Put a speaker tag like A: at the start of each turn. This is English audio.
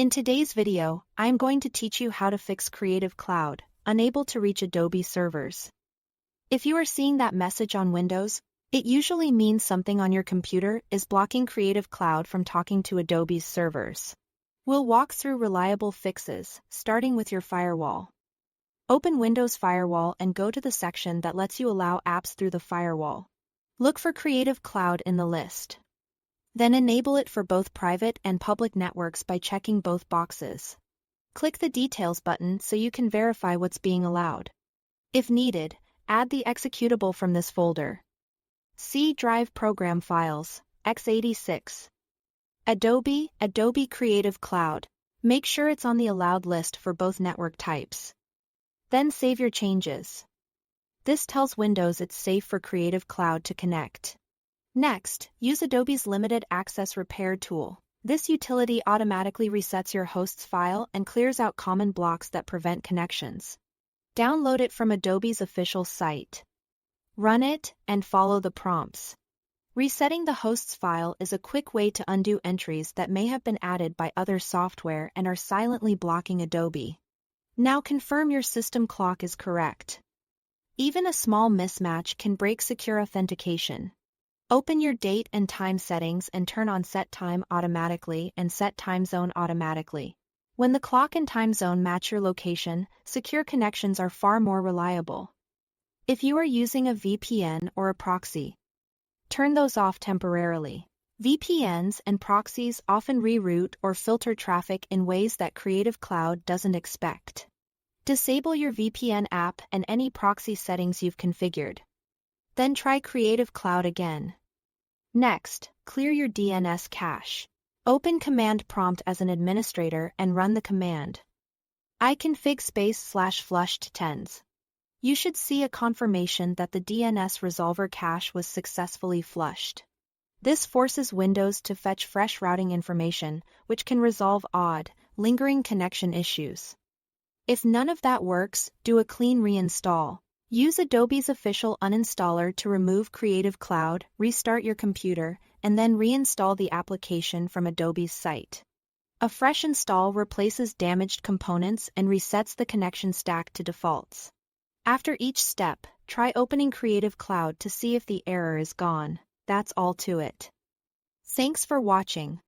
A: In today's video, I am going to teach you how to fix Creative Cloud, unable to reach Adobe servers. If you are seeing that message on Windows, it usually means something on your computer is blocking Creative Cloud from talking to Adobe's servers. We'll walk through reliable fixes, starting with your firewall. Open Windows Firewall and go to the section that lets you allow apps through the firewall. Look for Creative Cloud in the list. Then enable it for both private and public networks by checking both boxes. Click the Details button so you can verify what's being allowed. If needed, add the executable from this folder. C Drive Program Files, x86. Adobe Creative Cloud. Make sure it's on the allowed list for both network types. Then save your changes. This tells Windows it's safe for Creative Cloud to connect. Next, use Adobe's Limited Access Repair tool. This utility automatically resets your host's file and clears out common blocks that prevent connections. Download it from Adobe's official site. Run it and follow the prompts. Resetting the host's file is a quick way to undo entries that may have been added by other software and are silently blocking Adobe. Now confirm your system clock is correct. Even a small mismatch can break secure authentication. Open your date and time settings and turn on Set Time Automatically and Set Time Zone Automatically. When the clock and time zone match your location, secure connections are far more reliable. If you are using a VPN or a proxy, turn those off temporarily. VPNs and proxies often reroute or filter traffic in ways that Creative Cloud doesn't expect. Disable your VPN app and any proxy settings you've configured. Then try Creative Cloud again. Next, clear your DNS cache. Open Command Prompt as an administrator and run the command iconfig /flushed10s. You should see a confirmation that the DNS resolver cache was successfully flushed. This forces Windows to fetch fresh routing information, which can resolve odd, lingering connection issues. If none of that works, do a clean reinstall. Use Adobe's official uninstaller to remove Creative Cloud, restart your computer, and then reinstall the application from Adobe's site. A fresh install replaces damaged components and resets the connection stack to defaults. After each step, try opening Creative Cloud to see if the error is gone. That's all to it. Thanks for watching.